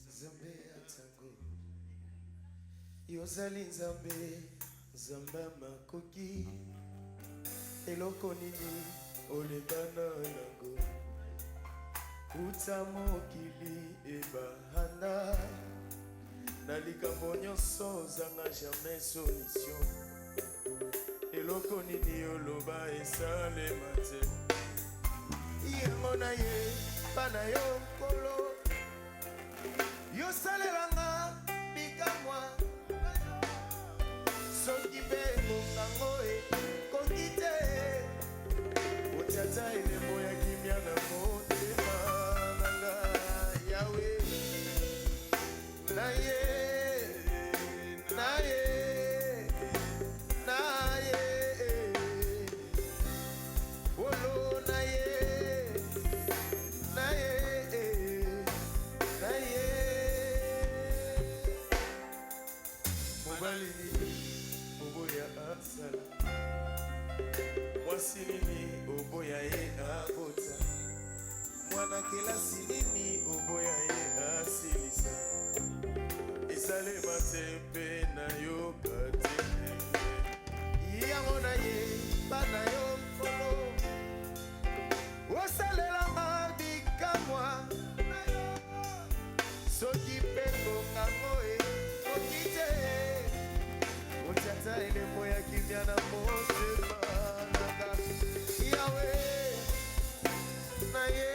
Nzambe atango Yozali Nzambe Nzambe makoki Eloko nini olebana nango Kuta mokili ebahana Na likambo nyonso zanga jamais solution Eloko nini oloba esalema te Yango na ye bana yo kolo Yo salelanga bikamwa Soki be mongango koki te Otata elemo ya kimia na motema nanga Yawe Na ye Na ye Na ye Olo na ye Na ye Na ye Mobali oboya asala Mwasi nini oboya ye abota Mwana kelasi nini oboya ye asilisa Esalema tempe na yo katete Yango na ye bana yo mkolo Osalelanga bikamwa Soki pengo ngango okite Otata elemo ya kimia na motema nanga Yawe Na ye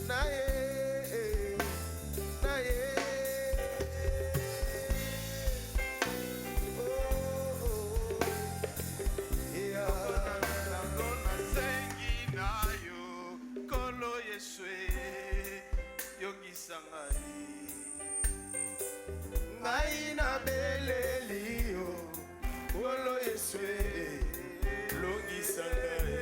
Na ye Na ye Oh oh Yeah Nakona sengi na yo Kolo yeswe Yongisa ngai Ngai na beleli yo Olo yeswe Longisa ngai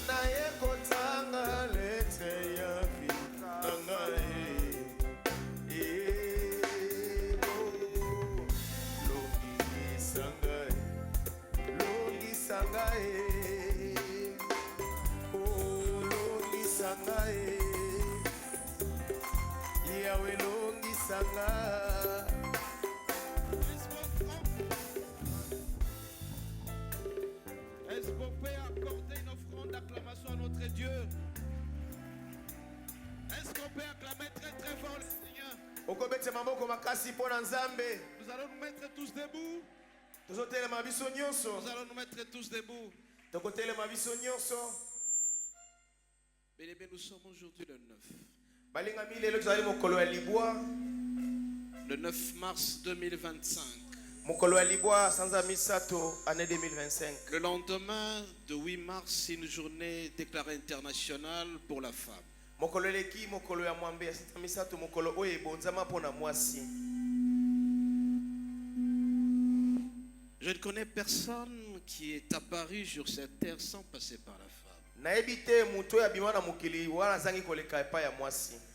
Na ye kotanga lete ya vina ngai Longisa ngai Longisa ngai Oh longisa ngai Yawe longisa ngai Est-ce qu'on peut accorder une offrande d'acclamation à notre Dieu? Est-ce qu'on peut acclamer très très fort le Seigneur? Nous Nous allons nous mettre tous debout. Nous allons nous mettre tous debout. Bien aimé, nous sommes aujourd'hui le 9. Le 9 mars 2025. Le lendemain de 8 mars, une journée déclarée internationale pour la femme. Je ne connais personne qui est apparu sur cette terre sans passer par la femme.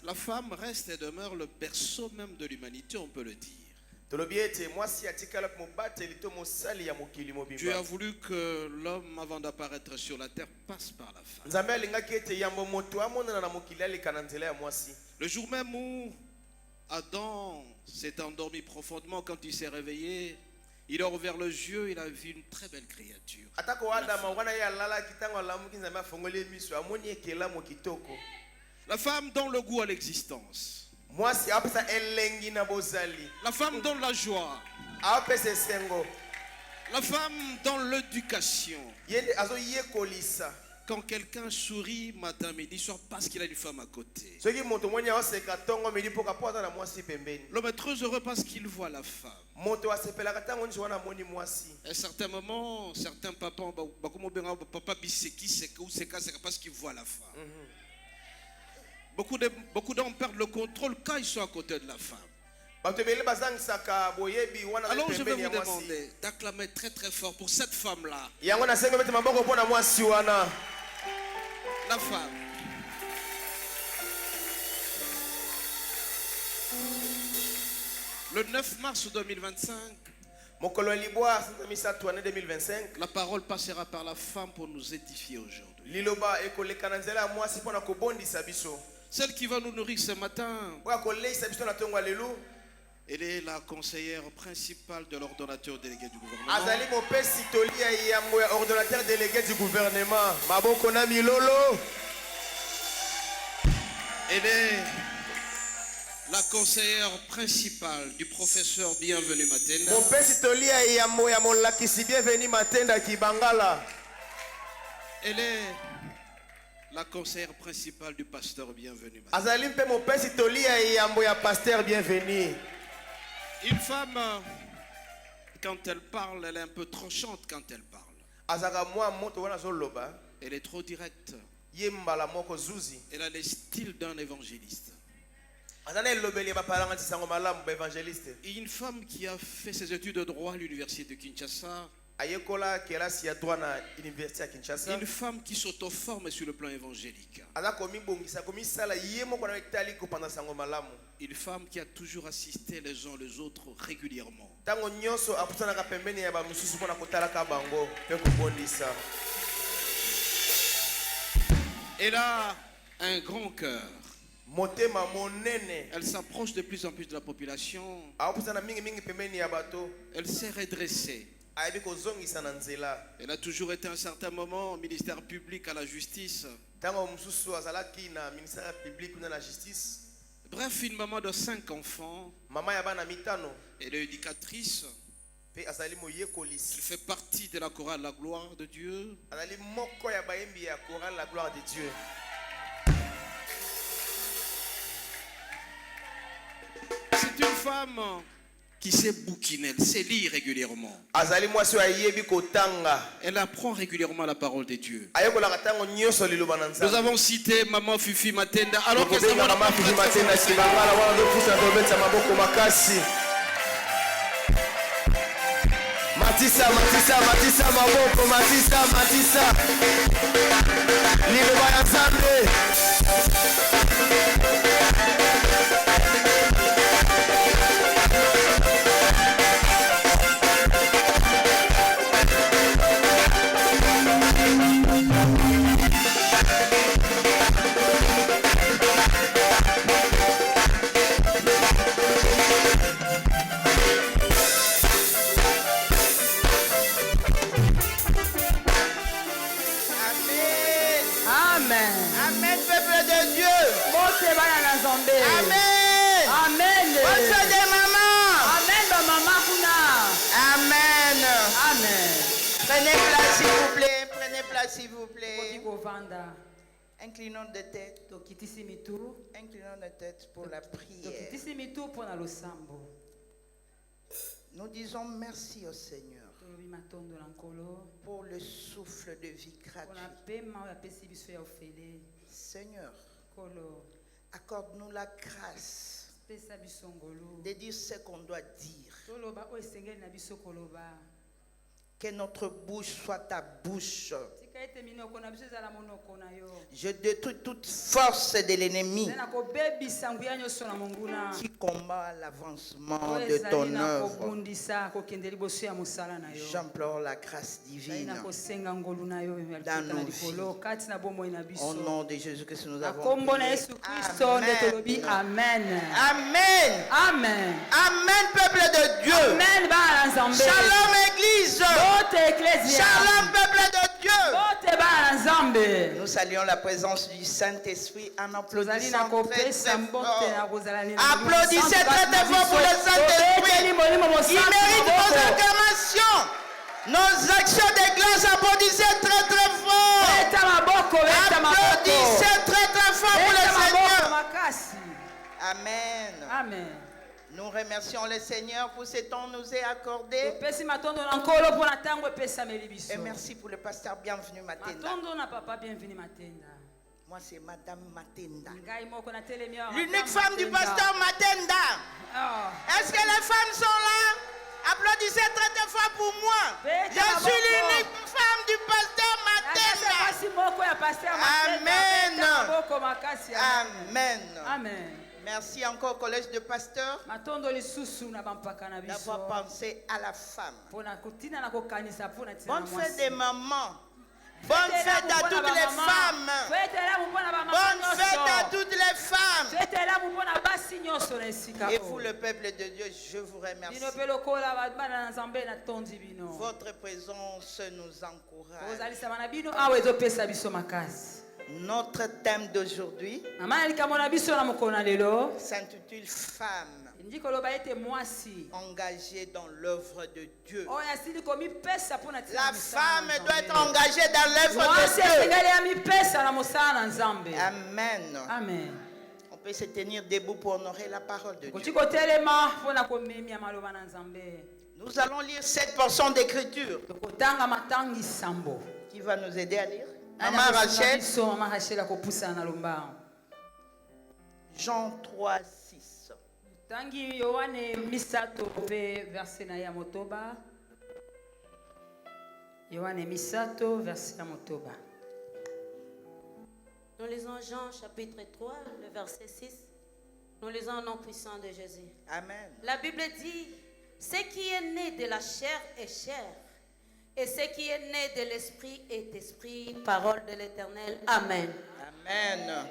La femme reste et demeure le berceau même de l'humanité, on peut le dire. Dieu a voulu que l'homme, avant d'apparaître sur la terre, passe par la femme. Le jour même où Adam s'est endormi profondément, quand il s'est réveillé, il a ouvert les yeux, il a vu une très belle créature. La femme donne le goût à l'existence. La femme donne la joie. La femme donne l'éducation. Quand quelqu'un sourit matin, midi, soir, parce qu'il a une femme à côté. L'homme est très heureux parce qu'il voit la femme. À un certain moment, certains papas, parce qu'ils voient la femme. Beaucoup d'hommes perdent le contrôle quand ils sont à côté de la femme. Alors je vais vous demander d'acclamer très très fort pour cette femme-là. La femme. Le 9 mars 2025, La parole passera par la femme pour nous édifier aujourd'hui. Celle qui va nous nourrir ce matin, elle est la conseillère principale de l'ordonnateur délégué du gouvernement. Elle est la conseillère principale du professeur Bienvenu Matenda. Elle est la conseillère principale du pasteur Bienvenu Matenda. Une femme, quand elle parle, elle est un peu tranchante quand elle parle. Elle est trop directe. Elle a le style d'un évangéliste. Et une femme qui a fait ses études de droit à l'université de Kinshasa. Une femme qui s'auto-forme sur le plan évangélique. Une femme qui a toujours assisté les uns les autres régulièrement. Elle a un grand cœur. Elle s'approche de plus en plus de la population. Elle s'est redressée. Elle a toujours été à un certain moment au ministère public, à la justice. Bref, une maman de 5 enfants. Elle est éducatrice. Elle fait partie de la chorale La Gloire de Dieu. C'est une femme qui sait bouquiner, elle sait lire régulièrement. Elle apprend régulièrement la parole de Dieu. Nous avons cité Maman Fifi Matenda. Alors que ça va la Matissa, Matissa, Matissa, Maboko, Matissa, Matissa. Libre ensemble. Amen, peuple de Dieu. Amen. Amen. Bonsoir des mamans. Amen, maman kuna. Amen. Amen. Prenez place s'il vous plaît. Prenez place s'il vous plaît. Kokikovanda. Inclinons de tête. Tokitisi mitu. Inclinons de tête pour la prière. Tokitisi mitu pour na losambo. Nous disons merci au Seigneur Tolobi matondo lankolo. pour le souffle de vie gratuit. Pona pema ya pesi biso ya ofele. Seigneur, Kolo. accorde-nous la grâce Pesa biso ngolo. de dire ce qu'on doit dire. Toloba o esengeli na biso koloba. Que notre bouche soit ta bouche. Tika ete minoko na biso ezala monoko na yo. Je détruis toute force de l'ennemi Na kobebisa nguya nyonso na monguna. qui combat l'avancement Oyo de ezali ton na œuvre. kobundisa kokende liboso ya mosala na yo. J'implore la grâce divine. Na kosenga ngolu na yo ya Dans nos likolo kati na bomoi na biso. Au nom de Jésus-Christ, nous Na avons kombo na prié. Yesu Kristo nde tolobi amen. Amen. Amen. Amen, peuple de Dieu. Amen bana nzambe. Shalom, Église. Bote ecclesia. Shalom, peuple de Dieu. Bote bana nzambe. Nous saluons la présence du Saint-Esprit en Tozali na applaudissant très, kopesa très mbote fort. na kozala ni. Applaudissez très très fort pour le Saint-Esprit. Il mérite vos acclamations. Nos actions de grâce, applaudissez très très fort. Applaudissez très très fort pour le Seigneur. Amen. Amen. Nous remercions le Seigneur pour ce temps nous est accordé. Et merci pour le pasteur Bienvenu Matenda. Moi, c'est Madame Matenda. L'unique femme du pasteur Matenda. Est-ce que les femmes sont là? Applaudissez très très fort pour moi. Je suis l'unique femme du pasteur Matenda. Amen. Amen. Amen. Merci encore, collège de pasteurs, d'avoir pensé à la femme. Bonne fête des mamans. Bonne fête à toutes les femmes. Bonne fête à toutes les femmes. Et vous, le peuple de Dieu, je vous remercie. Votre présence nous encourage. Notre thème d'aujourd'hui s'intitule Femmes engagées dans l'œuvre de Dieu. La femme doit être engagée dans l'œuvre de Dieu. Amen. Amen. On peut se tenir debout pour honorer la parole de Dieu. Nous allons lire cette portion d'écriture qui va nous aider à lire. Maman Rachel, Jean 3, 6. Tangi Yohane misato verset na ya motoba. Yohane misato verset na motoba. Nous lisons Jean chapitre 3, le verset 6. Nous lisons au nom puissant de Jésus. Amen. La Bible dit, ce qui est né de la chair est chair, et ce qui est né de l'esprit est esprit. Parole de l'Éternel. Amen. Amen.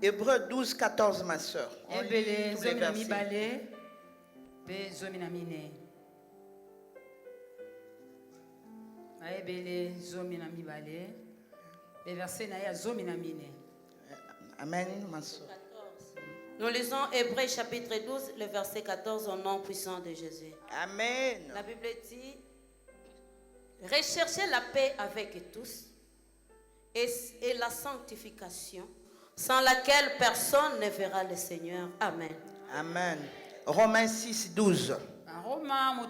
Hébreux 12, 14, ma soeur. On lit tous les versets. Amen, ma soeur. Nous lisons Hébreux chapitre 12, le verset 14, au nom puissant de Jésus. Amen. La Bible dit, recherchez la paix avec tous et la sanctification, sans laquelle personne ne verra le Seigneur. Amen. Amen. Romains 6, 12. Romains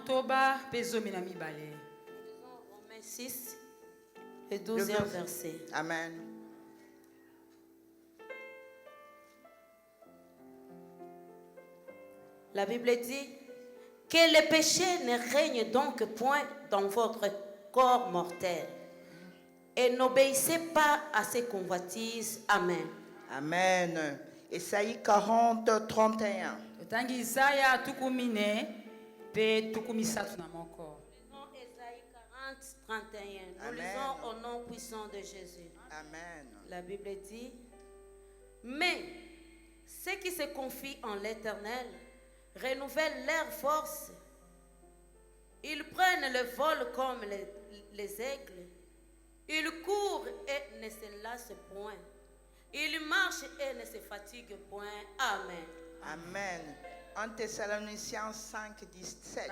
6, le 12e verset. Amen. La Bible dit que le péché ne règne donc point dans votre corps mortel. Et n'obéissez pas à ses convoitises. Amen. Amen. Ésaïe 40, 31. Tangi Isaya tukumine pe tukumisatu na moko. Nous lisons Ésaïe 40, 31. Nous lisons au nom puissant de Jésus. Amen. La Bible dit, mais ceux qui se confient en l'Éternel renouvellent leur force. Ils prennent le vol comme les aigles. Ils courent et ne se lassent point. Ils marchent et ne se fatiguent point. Amen. Amen. 1 Thessaloniciens 5, 17.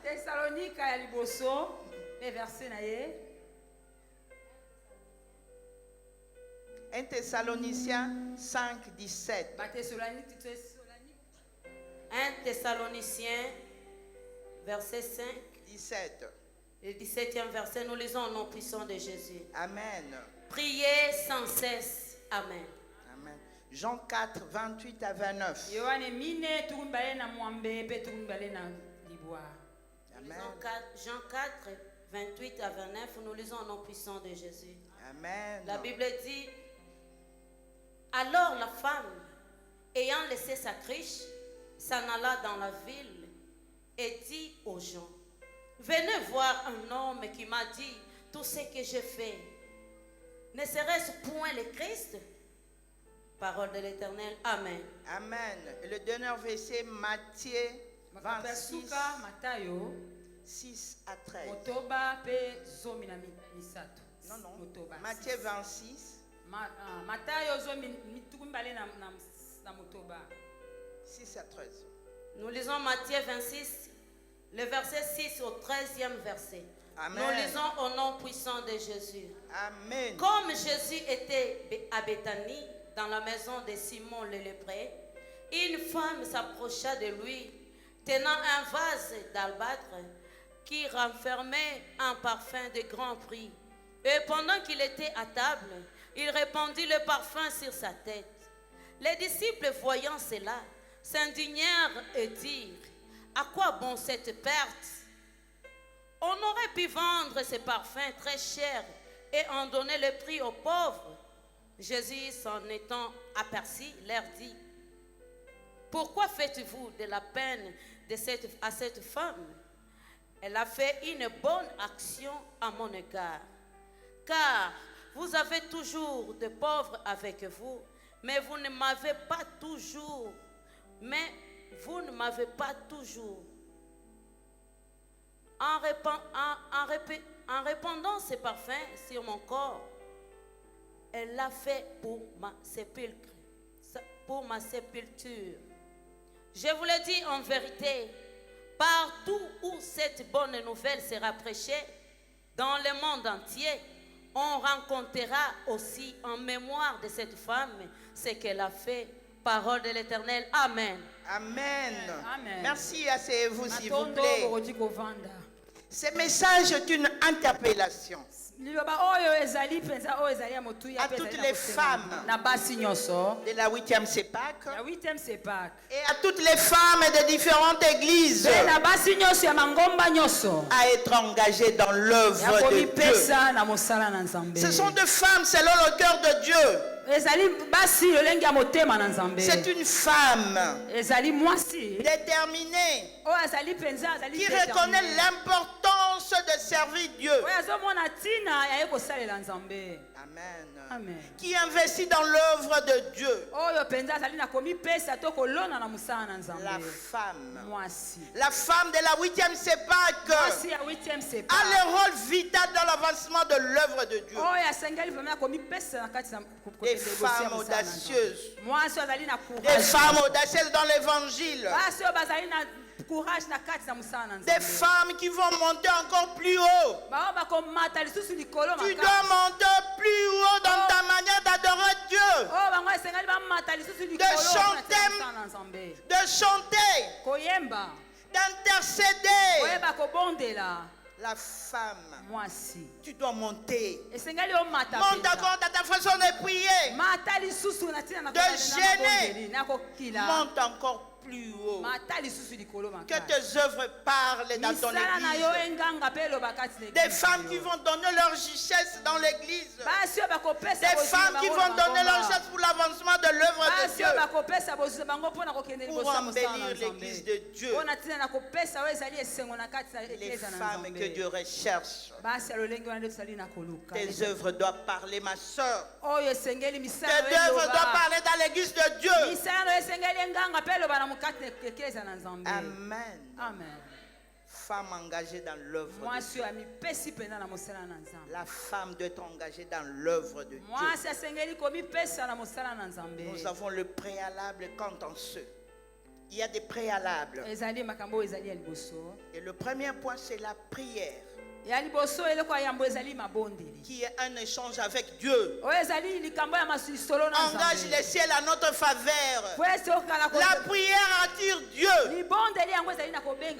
Thessalonica ya liboso, verset na ye. 1 Thessaloniciens 5, 17. 1 Thessaloniciens, verset 5. 17. Le 17e verset, nous lisons au nom puissant de Jésus. Amen. Priez sans cesse. Amen. Amen. Jean 4, 28 à 29. Amen. Jean 4, 28 à 29, nous lisons au nom puissant de Jésus. Amen. La Bible dit, alors la femme, ayant laissé sa cruche, s'en alla dans la ville et dit aux gens, venez voir un homme qui m'a dit tout ce que je fais. Ne serait-ce point le Christ? Parole de l'Éternel. Amen. Amen. Et le dernier verset, Matthieu 26, 6 à 13. Non, non. Matthieu 26. 6 à 13. Nous lisons Matthieu 26, le verset 6 au 13e verset. Amen. Nous lisons au nom puissant de Jésus. Amen. Comme Jésus était à Béthanie, dans la maison de Simon le lépreux, une femme s'approcha de lui, tenant un vase d'albâtre qui renfermait un parfum de grand prix. Et pendant qu'il était à table, il répandit le parfum sur sa tête. Les disciples, voyant cela, s'indignèrent et dirent, à quoi bon cette perte? On n'aurait pu vendre ces parfums très chers et en donner le prix aux pauvres? Jésus, s'en étant aperçu, leur dit: pourquoi faites-vous de la peine à cette femme? Elle a fait une bonne action à mon égard. Car vous avez toujours de pauvres avec vous, mais vous ne m'avez pas toujours. En répandant ces parfums sur mon corps, elle l'a fait pour ma sépulture. Je vous le dis en vérité, partout où cette bonne nouvelle sera prêchée, dans le monde entier, on rencontrera aussi en mémoire de cette femme ce qu'elle a fait. Parole de l'Éternel. Amen. Amen. Amen. Merci, asseyez-vous s'il vous plaît. Ce message est une interpellation à toutes les femmes de la 8e CEPAC et à toutes les femmes de différentes églises à être engagées dans l'œuvre de Dieu. Ce sont des femmes selon le cœur de Dieu. C'est une femme déterminée qui reconnaît l'importance de servir Dieu. Amen. Qui investit dans l'œuvre de Dieu. La femme de la 8e CEPAC a le rôle vital dans l'avancement de l'œuvre de Dieu. Des femmes audacieuses. Des femmes audacieuses dans l'évangile. Des femmes qui vont monter encore plus haut. Tu dois monter plus haut dans ta manière d'adorer Dieu. De chanter, d'intercéder. La femme, tu dois monter. Monte encore dans ta façon de prier, de gêner. Monte encore plus haut. Que tes œuvres parlent dans ton église. Des femmes qui vont donner leur richesse dans l'église. Des femmes qui vont donner leur richesse pour l'avancement de l'œuvre de Dieu. Pour embellir l'église de Dieu. Les femmes que Dieu recherche. Tes œuvres doivent parler, ma soeur. Tes œuvres doivent parler dans l'église de Dieu. Amen. Amen. Femme engagée dans l'œuvre de Dieu. La femme doit être engagée dans l'œuvre de Dieu. Nous avons le préalable quant en ce. Il y a des préalables. Et le premier point, c'est la prière, qui est un échange avec Dieu. Engage les ciels à notre faveur. La prière attire Dieu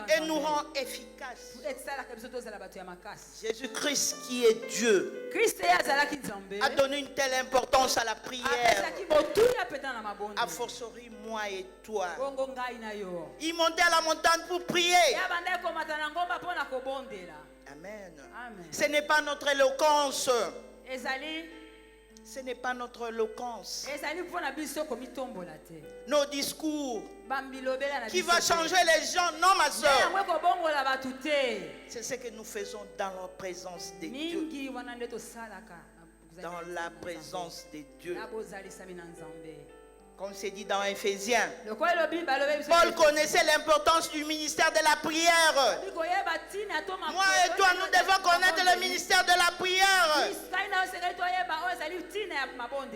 et nous rend efficaces. Jésus-Christ, qui est Dieu, a donné une telle importance à la prière. A fortiori moi et toi. Il montait à la montagne pour prier. Amen. Ce n'est pas notre éloquence. Ce n'est pas notre éloquence. Nos discours qui va changer les gens. Non, ma soeur. C'est ce que nous faisons dans la présence de Dieu. Dans la présence de Dieu. Comme c'est dit dans Éphésiens, Paul connaissait l'importance du ministère de la prière. Moi et toi, nous devons connaître le ministère de la prière.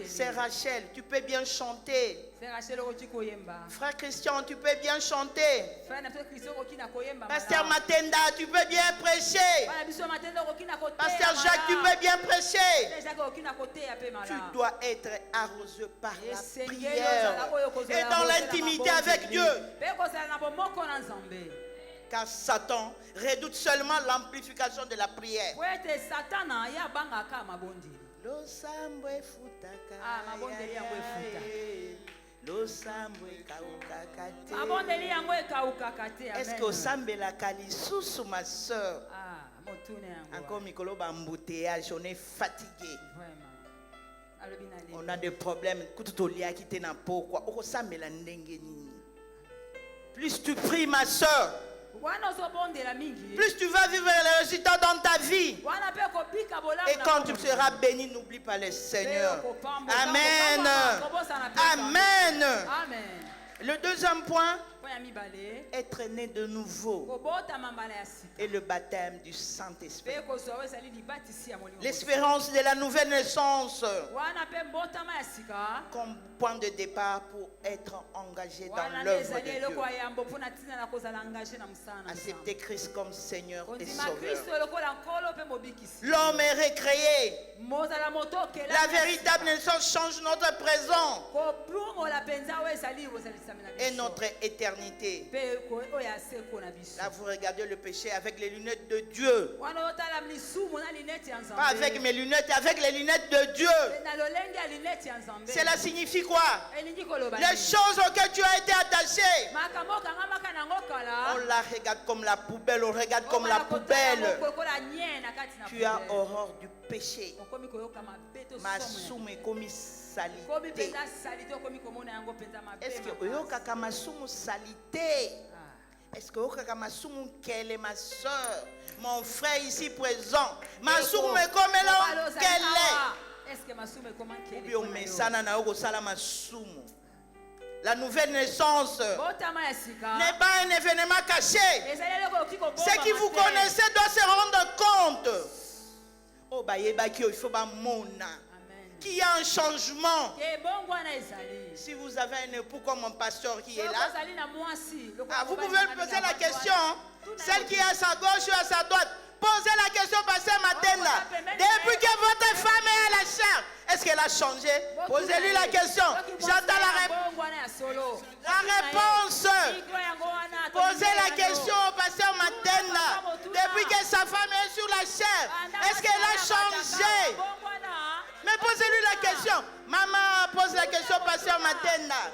C'est Rachel, tu peux bien chanter. Frère Christian, tu peux bien chanter. Pasteur Matenda, tu peux bien prêcher. Pasteur Jacques, tu peux bien prêcher. Tu dois être arrosé par la prière et dans l'intimité avec Dieu. Car Satan redoute seulement l'amplification de la prière. Est-ce que osambela kalisusu, ma soeur? Encore Mikolo embouteillage, on est fatigué. On a des problèmes. Plus tu pries, ma soeur, plus tu vas vivre les résultats dans ta vie. Et quand tu seras béni, n'oublie pas le Seigneur. Amen. Amen. Le deuxième point, être né de nouveau et le baptême du Saint-Esprit. L'espérance de la nouvelle naissance comme point de départ pour être engagé dans l'œuvre de Dieu. Accepter Christ comme Seigneur et Sauveur. L'homme est recréé. La véritable naissance change notre présent et notre éternité. Là, vous regardez le péché avec les lunettes de Dieu. Pas avec mes lunettes, avec les lunettes de Dieu. Cela signifie quoi? Les choses auxquelles tu as été attaché, on la regarde comme la poubelle, on regarde comme la poubelle. Tu as horreur du péché. Masumu komi salité. Est-ce que oyokaka masumu salité? Est-ce que oyokaka masumu kele, ma soeur, mon frère ici présent? Masumu comme là kele. Est-ce que masumu comment kele? Ou bien mesana na oko sala masumu. La nouvelle naissance n'est pas un événement caché. Ceux qui vous connaissez doivent se rendre compte. Oh, il faut qu'il y a un changement. Si vous avez un époux comme mon pasteur qui est là, vous pouvez lui poser la question. Celle qui est à sa gauche ou à sa droite. Posez la question, pasteur Matenda. Depuis que votre femme est à la chair, est-ce qu'elle a changé? Posez-lui la question. J'attends la réponse. Posez la question au pasteur Matenda. Depuis que sa femme est sur la chair, est-ce qu'elle a changé? Mais posez-lui la question. Maman pose la question au pasteur Matenda.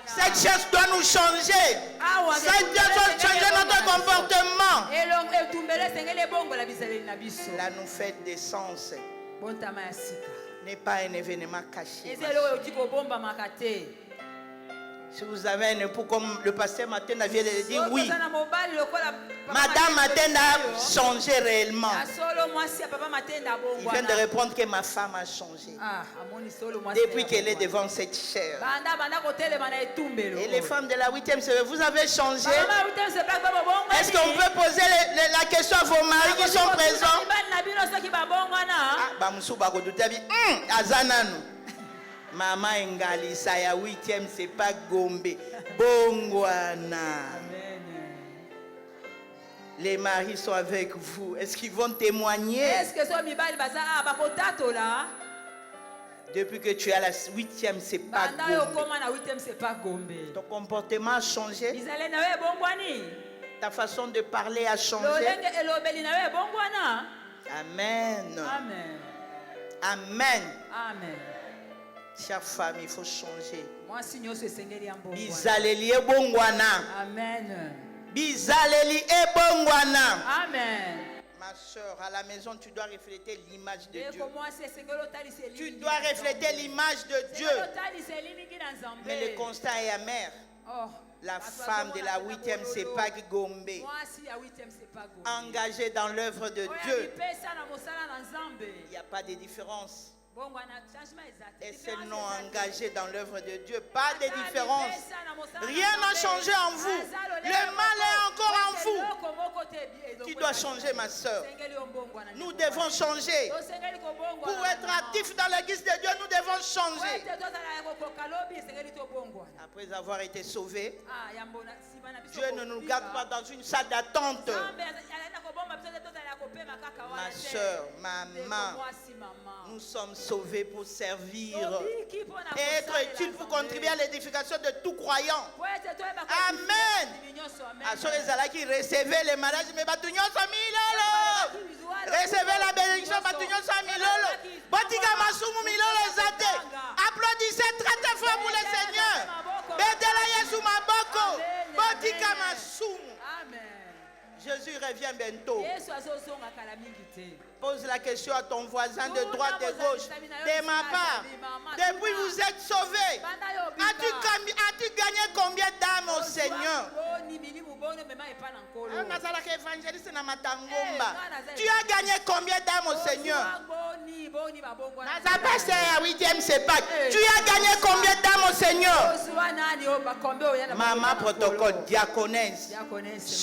Cette chose doit nous changer. Cette chose doit changer notre comportement. La nouvelle naissance n'est pas un événement caché. Si vous avez un époux comme le pasteur Matenda vient de dire, oui, Madame Matenda a changé réellement. Il vient de répondre que ma femme a changé depuis qu'elle est devant cette chair. Et les femmes de la 8e semaine, vous avez changé? Est-ce qu'on peut poser la question à vos maris qui sont présents? Maman Engalisa ya 8e, c'est pas Gombe. Bongwana. Les maris sont avec vous. Est-ce qu'ils vont témoigner? Depuis que tu es à la 8e, c'est pas Gombe. Ton comportement a changé. Ta façon de parler a changé. Amen. Amen. Amen. Amen. Chère femme, il faut changer. Bizaleli ebongwana. Amen. Bizaleli ebongwana. Amen. Ma soeur, à la maison, tu dois refléter l'image de Dieu. Tu dois refléter l'image de Dieu. Mais le constat est amer. La femme de la 8e, c'est pas Gombe. Engagée dans l'œuvre de Dieu. Il n'y a pas de différence. Et c'est non engagé dans l'œuvre de Dieu. Pas de différence. Rien n'a changé en vous. Le mal est encore en vous. Tu dois changer, ma soeur. Nous devons changer. Pour être actifs dans l'église de Dieu, nous devons changer. Après avoir été sauvés, Dieu ne nous garde pas dans une salle d'attente. Ma soeur, ma maman, nous sommes sauvés pour servir et être utiles pour contribuer à l'édification de tout croyant. Amen. Recevez les mariages, mais recevez la bénédiction, applaudissez très fort pour le Seigneur. Jésus revient bientôt. Pose la question à ton voisin de droite et de gauche. De ma part, depuis vous êtes sauvés, as-tu gagné combien d'âmes au Seigneur? Tu as gagné combien d'âmes au Seigneur? Tu as gagné combien d'âmes au Seigneur? Maman protocole, diaconesse,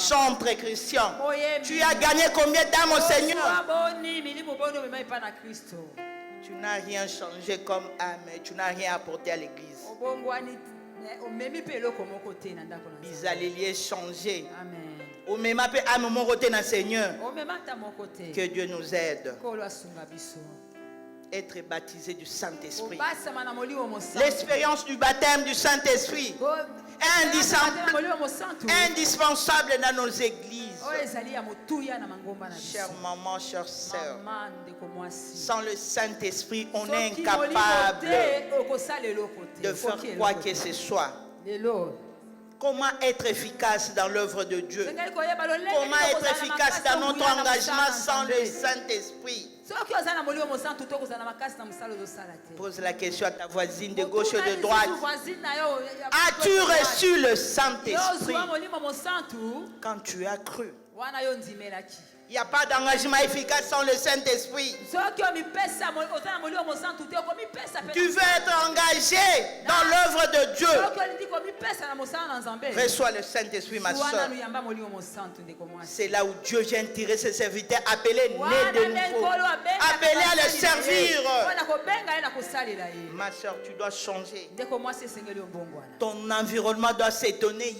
chantre Christian. Tu as gagné combien d'âmes au Seigneur? Tu n'as rien changé comme âme, tu n'as rien apporté à l'église. Bisalélier changé. Au même appel à mon côté dans le Seigneur. Que Dieu nous aide. Être baptisé du Saint-Esprit. L'expérience du baptême du Saint-Esprit est indispensable dans nos églises. Chère maman, chère sœur, sans le Saint-Esprit, on est incapable de faire quoi que ce soit. Comment être efficace dans l'œuvre de Dieu? Comment être efficace dans notre engagement sans le Saint-Esprit? Pose la question à ta voisine de gauche et de droite. As-tu reçu le Saint-Esprit quand tu as cru? Il n'y a pas d'engagement efficace sans le Saint-Esprit. Tu veux être engagé dans l'œuvre de Dieu. Reçois le Saint-Esprit, ma soeur. C'est là où Dieu vient tirer ses serviteurs, appelés nés de nouveau, appelés à le servir. Ma soeur, tu dois changer. Ton environnement doit s'étonner.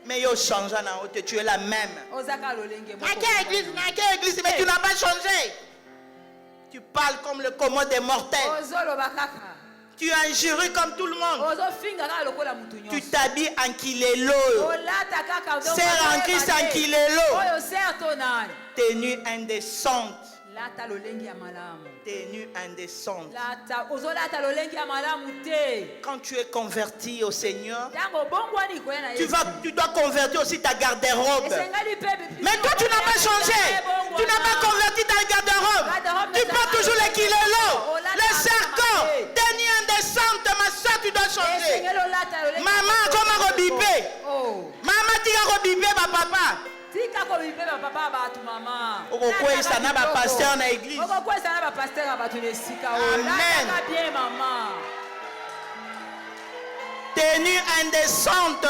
Mais yo change en haut, tu es la même. Église, mais tu n'as pas changé. Tu parles comme le commun des mortels. Tu injures comme tout le monde. Tu t'habilles en kilelo. Sers en Christ en kilelo. Tenue indécente. Tenue indécente. Quand tu es converti au Seigneur, tu dois convertir aussi ta garde-robe. Mais toi, tu n'as pas changé. Tu n'as pas converti ta garde-robe. Tu prends toujours les kilos, les cercos, tenue indécente. Ma soeur, tu dois changer. Maman, comment rebiper? Maman, tu as rebipé ma papa. Ça n'a pas pasteur dans l'église. Amen. Tenue indécente.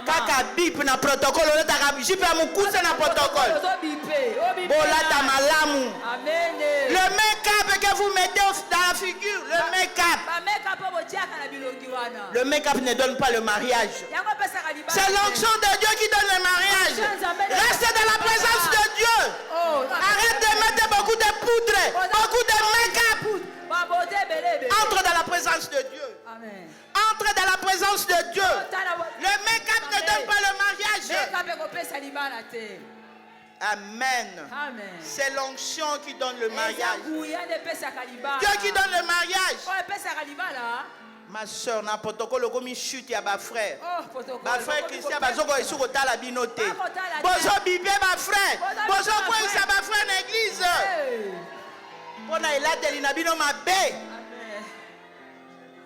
Kaka bip na protocole. Jipe amukusa na protocole. Bolata malamu. Le make-up que vous mettez dans la figure. Le make-up. Le make-up ne donne pas le mariage. C'est l'onction de Dieu qui donne le mariage. Restez dans la présence de Dieu. Arrête de mettre beaucoup de poudre, beaucoup de make-up. Entre dans la présence de Dieu. Entre dans la présence de Dieu. Le make-up ne donne pas le mariage. Amen. C'est l'onction qui donne le mariage. Dieu qui donne le mariage. Ma soeur, n'importe quoi, le commis chute, il y a ma frère. Ma frère Christian, bazoko est sur la binoté. Bozo bibé, ma frère. Bozo quoi, il s'est ma frère en église. On a la télé, n'a bino ma bé.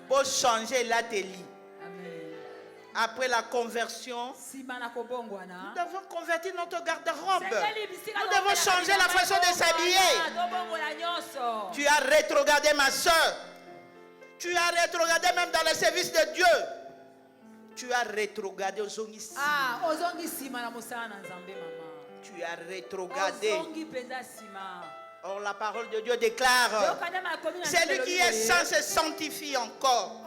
Pour changer la télé. Après la conversion, nous devons convertir notre garde-robe. Nous devons changer la façon de s'habiller. Tu as rétrogradé, ma soeur. Tu as rétrogradé même dans le service de Dieu. Tu as rétrogradé aux ongis. Tu as rétrogradé. Or la parole de Dieu déclare, celui qui est saint se sanctifie encore.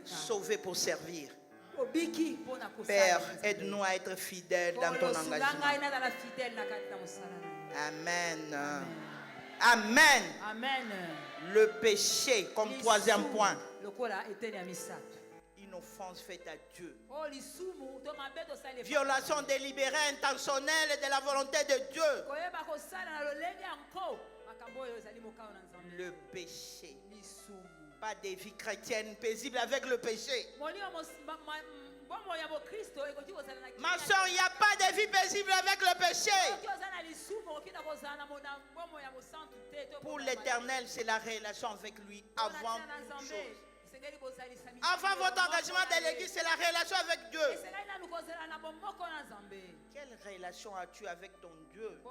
Sauvé pour servir. Père, aide-nous à être fidèles dans ton engagement. Amen. Amen. Le péché comme troisième point offense faite à Dieu. Violation délibérée, intentionnelle de la volonté de Dieu. Le péché. Pas des vies chrétiennes paisibles avec le péché. Ma soeur, il n'y a pas de vie paisible avec le péché. Pour l'Éternel, c'est la relation avec lui avant toute chose. Avant votre engagement de l'église, c'est la relation avec Dieu. Quelle relation as-tu avec ton Dieu?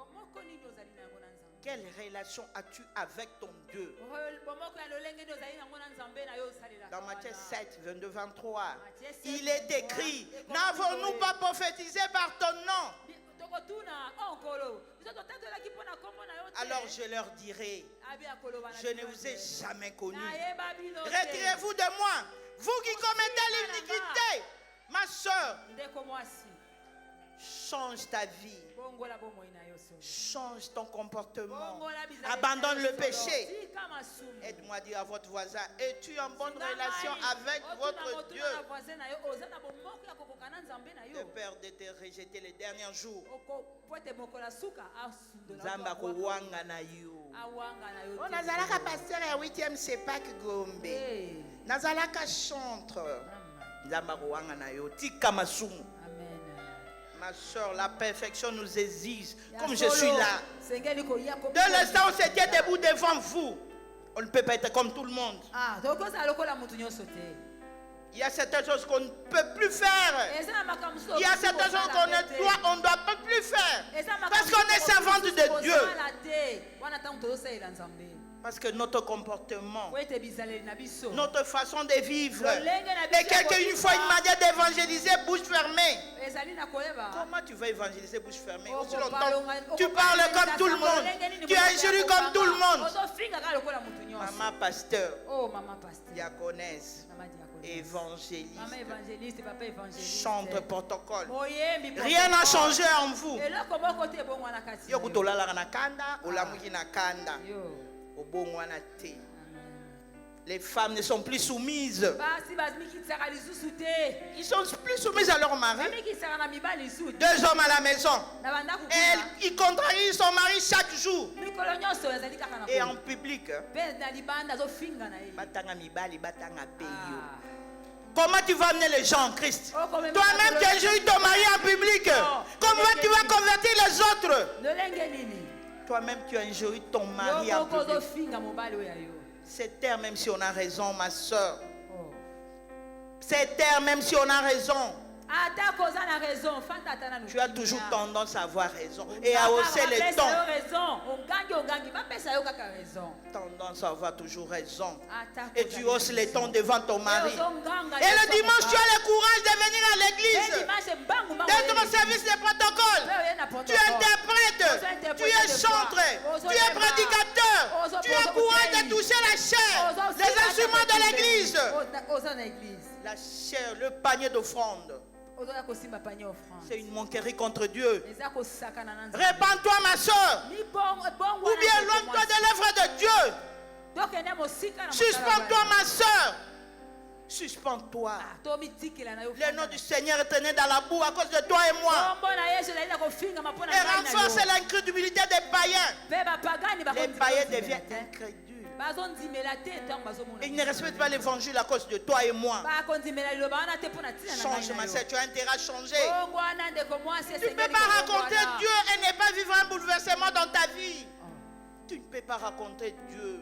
Quelle relation as-tu avec ton Dieu? Dans Matthieu 7, 22, 23, il est écrit, n'avons-nous pas prophétisé par ton nom? Alors je leur dirai, je ne vous ai jamais connu. Retirez-vous de moi, vous qui commettez l'iniquité. Ma soeur, change ta vie. Change ton comportement. Abandonne le péché. Aide-moi à dire à votre voisin, es-tu en bonne relation avec votre Dieu? De peur de te rejeter les derniers jours. Zamba kowanga na yo. On nazalaka pasteur ya 8e sepak Gombe. Nazalaka chantre. Zamba kowanga na yo. Tika masumu. Ma soeur, la perfection nous exige. Comme je suis là. De l'instant où c'était debout devant vous, on ne peut pas être comme tout le monde. Il y a certaines choses qu'on ne peut plus faire. Il y a certaines choses qu'on ne doit pas plus faire. Parce qu'on est servante de Dieu. Parce que notre comportement, notre façon de vivre, et quelqu'une fois une manière d'évangéliser bouche fermée. Comment tu vas évangéliser bouche fermée? Aussi longtemps, tu parles comme tout le monde. Tu injures comme tout le monde. Maman pasteur, diaconesse, évangéliste, chantre protocole. Rien n'a changé en vous. Les femmes ne sont plus soumises. Ils sont plus soumises à leur mari. 2 hommes à la maison. Ils contrarient son mari chaque jour. Et en public. Comment tu vas amener les gens en Christ? Toi-même tu injures ton mari en public. Comment tu vas convertir les autres? Toi-même tu injures ton mari en public. C'est terre même si on a raison, ma soeur. C'est terre même si on a raison. Tu as toujours tendance à avoir raison et à hausser les tons. Tendance à avoir toujours raison. Et tu hausses les tons devant ton mari. Et le dimanche, tu as le courage de venir à l'église, d'être au service des protocoles. Tu interprètes, tu es chantre, tu es prédicateur, tu as courage de toucher la chair, les instruments de l'église. La chair, le panier d'offrande. C'est une moquerie contre Dieu. Répands-toi, ma soeur. Ou bien éloigne-toi de l'œuvre de Dieu. Suspends-toi, ma soeur. Suspends-toi. Le nom du Seigneur est traîné dans la boue à cause de toi et moi. Et renforce l'incrédulité des païens. Les païens deviennent incrédules. Ils ne respectent pas l'évangile à cause de toi et moi. Change, ma soeur, tu as intérêt à changer. Tu ne peux pas raconter Dieu et ne pas vivre un bouleversement dans ta vie. Tu ne peux pas raconter Dieu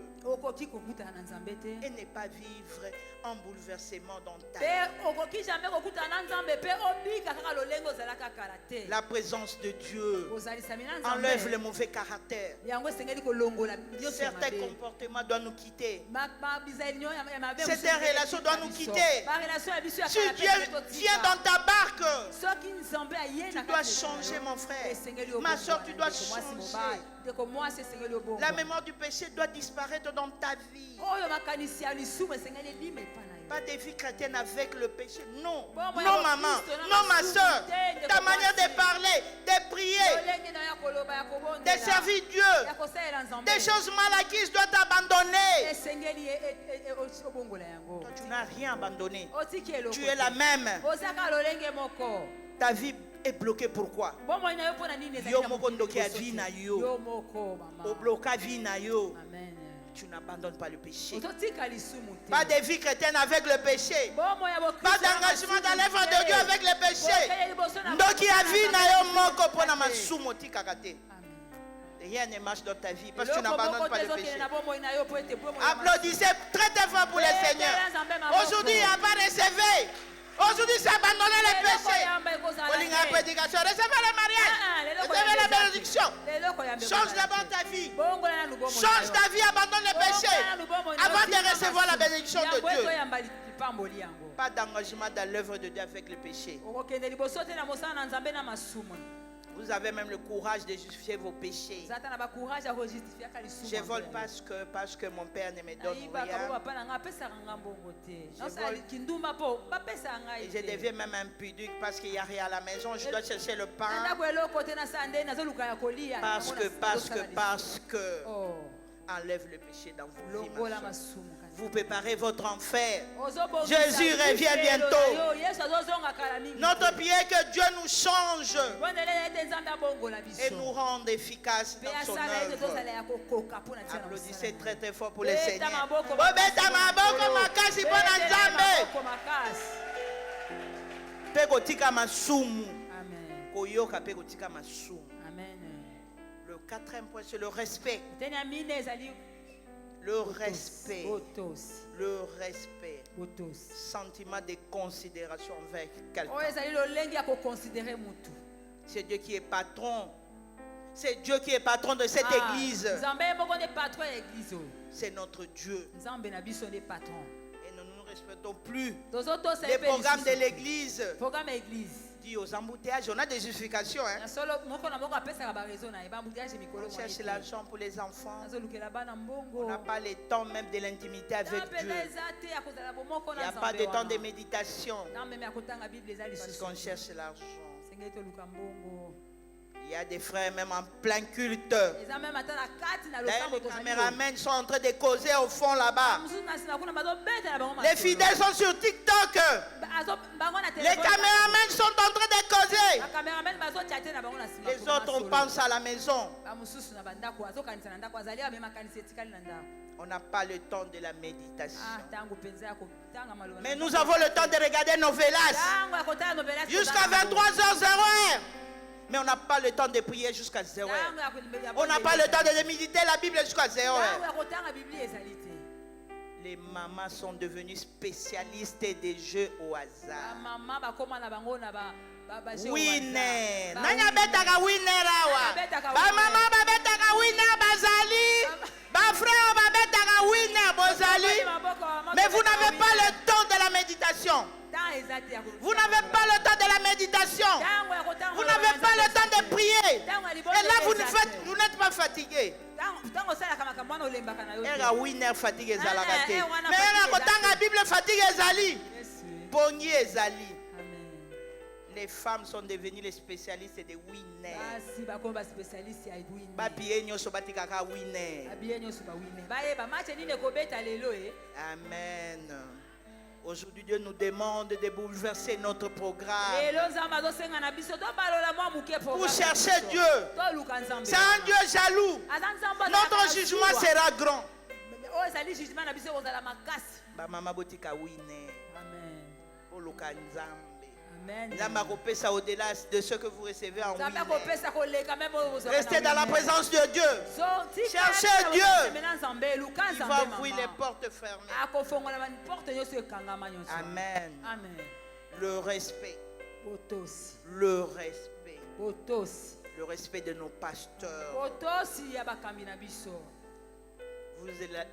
et ne pas vivre un bouleversement dans ta vie. La présence de Dieu enlève le mauvais caractère. Certains comportements doivent nous quitter. Certaines relations doivent nous quitter. Si Dieu vient dans ta barque, tu dois changer, mon frère. Ma soeur, tu dois changer. La mémoire du péché doit disparaître dans ta vie. Pas de vie chrétienne avec le péché. Non. Non, maman. Non, ma soeur. Ta manière de parler, de prier, de servir Dieu, des choses mal acquises doivent t'abandonner. Toi, tu n'as rien abandonné. Tu es la même. Ta vie est bloquée. Pourquoi? Yo moko ndoki ya vie na yo. Obloka vie na yo. Tu n'abandonnes pas le péché. Pas de vie chrétienne avec le péché. Pas d'engagement dans l'œuvre de Dieu avec le péché. Ndoki ya vie na yo moko pona masumo tika kate. Rien ne marche dans ta vie parce que tu n'abandonnes pas le péché. Applaudissez très très fort pour le Seigneur. Aujourd'hui, il n'y a pas de CV. Aujourd'hui, c'est abandonner le péché. Recevez le mariage. Recevez la bénédiction. Change d'abord ta vie. Change ta vie, abandonne le péché. Avant de recevoir la bénédiction de Dieu. Pas d'engagement dans l'œuvre de Dieu avec le péché. Vous avez même le courage de justifier vos péchés. Je vole parce que mon père ne me donne rien. Je deviens même impudique parce qu'il n'y a rien à la maison. Je dois chercher le pain. Parce que enlève le péché dans vos vies. Vous préparez votre enfer. Jésus revient bientôt. Notre prière est que Dieu nous change et nous rende efficaces dans son œuvre. Applaudissez très très fort pour le Seigneur. Le quatrième point, c'est le respect. Le respect. Le respect. Sentiment de considération envers quelqu'un. C'est Dieu qui est patron. C'est Dieu qui est patron de cette église. C'est notre Dieu. Et nous ne nous respectons plus. Les programmes de l'église. Dit aux embouteillages, on a des justifications. On cherche l'argent pour les enfants. On n'a pas le temps même de l'intimité avec Dieu. Il n'y a pas de temps de méditation. Parce qu'on cherche l'argent. Il y a des frères même en plein culte. D'ailleurs, les caméramans sont en train de causer au fond là-bas. Les fidèles sont sur TikTok. Les caméramans sont en train de causer. Les autres, on pense à la maison. On n'a pas le temps de la méditation. Mais nous avons le temps de regarder nos vélas jusqu'à 23h01. Mais on n'a pas le temps de prier jusqu'à 0h. On n'a pas le temps de méditer la Bible jusqu'à 0h. Les mamans sont devenues spécialistes des jeux au hasard. Winner. Nanya betaka winner awa. Ba mama ba betaka winner bazali. Ba frère ba betaka winner bozali. Mais vous n'avez pas le temps de la méditation. Vous n'avez pas le temps de la méditation. Vous n'avez pas le temps de prier. Et là, vous n'êtes pas fatigué. Era winner fatigué zalakate. Mais era kotanga Bible fatigué zali. Pogni ezali. Les femmes sont devenues les spécialistes des winners. Amen. Aujourd'hui, Dieu nous demande de bouleverser notre programme. Pour chercher Dieu. C'est un Dieu jaloux. Notre jugement sera grand. Au-delà de ce que vous recevez en restez dans la présence de Dieu. Cherchez Dieu. Il va ouvrir les portes fermées. Amen. Le respect. Le respect. Le respect de nos pasteurs.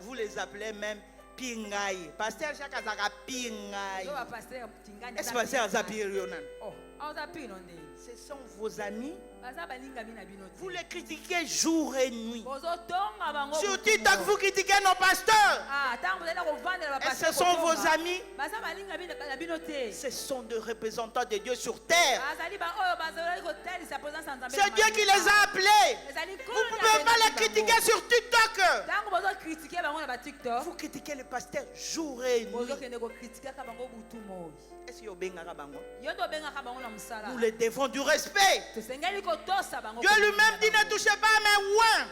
Vous les appelez même Pingai. Pasteur Jacques Azaka Pingai. Est-ce que Pasteur Azapirionan? Ce sont vos amis Vous les critiquez jour et nuit. Sur TikTok, vous critiquez nos pasteurs. Et ce sont vos amis. Ce sont des représentants de Dieu sur terre. C'est Dieu qui les a appelés. Vous ne pouvez pas les critiquer sur TikTok. Vous critiquez les pasteurs jour et nuit. Est-ce que nous les devons du respect? Dieu lui-même dit ne touchez pas à mes oins.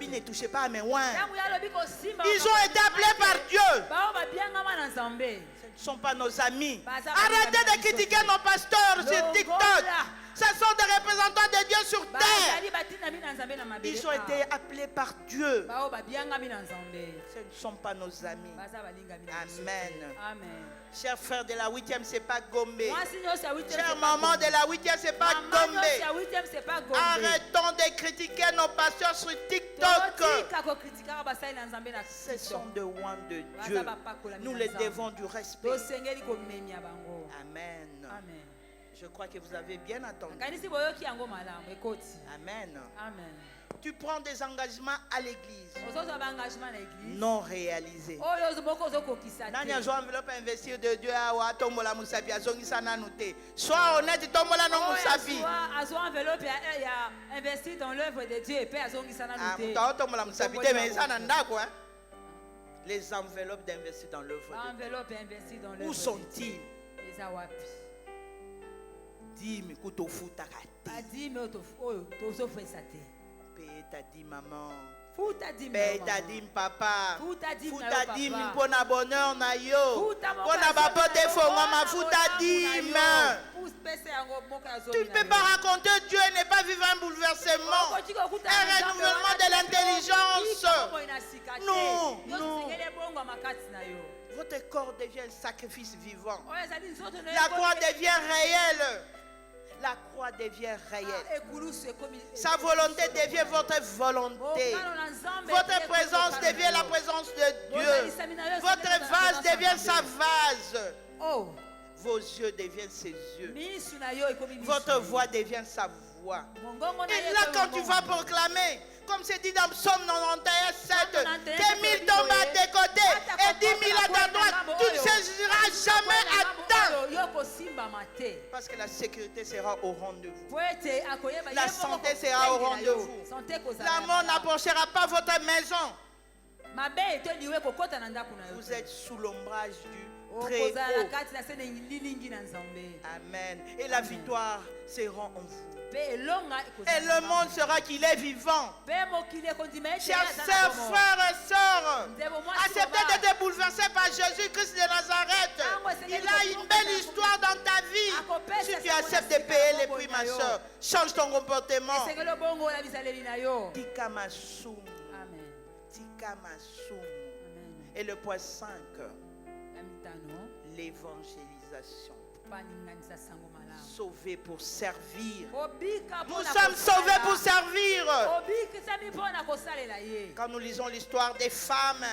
Ne touchez pas à mes oins. Ils ont été appelés par Dieu. Ce ne sont pas nos amis. Arrêtez de critiquer nos pasteurs sur TikTok. Ce sont des représentants de Dieu sur terre. Ils ont été appelés par Dieu. Ce ne sont pas nos amis. Amen. Chers frères de la 8e, ce n'est pas Gombe. Chère maman de la 8e, ce n'est pas Gombe. Arrêtons de critiquer nos pasteurs sur TikTok. Ce sont des oins de Dieu. Nous les devons du respect. Amen. Je crois que vous avez bien entendu. Amen. Tu prends des engagements à l'église non réalisés. Sois honnête, investi dans l'œuvre de Dieu et les enveloppes d'investir dans l'œuvre de Dieu. Où sont-ils? Dis-moi, paye ta dîme, maman. Paye ta dîme, papa. Futa dîme pour na bonheur na yo. Pour na bapote fongoma, futa dîme. Tu ne peux pas raconter Dieu et ne pas vivre un bouleversement, un renouvellement de l'intelligence. Non, non. Votre corps devient un sacrifice vivant. La croix devient réelle. La croix devient réelle. Sa volonté devient votre volonté. Votre présence devient la présence de Dieu. Votre vase devient sa vase. Vos yeux deviennent ses yeux. Votre voix devient sa voix. Et là, quand tu vas proclamer, comme c'est dit dans Psaume 91, 7, 1000 tombent à tes côtés et 10 000 à ta droite, tu ne seras jamais atteint. Parce que la sécurité sera au rendez-vous. La santé sera au rendez-vous. La mort n'approchera pas votre maison. Vous êtes sous l'ombrage du Très haut. Amen. Et la victoire sera en vous. Et le monde sera qu'il est vivant. Chers sœurs, frères et sœurs, acceptez d'être bouleversé par Jésus-Christ de Nazareth. Il a une belle histoire dans ta vie. Si tu acceptes de payer les prix, ma sœur, change ton comportement. Tikamasum. Tikamasum. Et le point 5, l'évangélisation. Sauvés pour servir. Nous sommes sauvés pour servir. Quand nous lisons l'histoire des femmes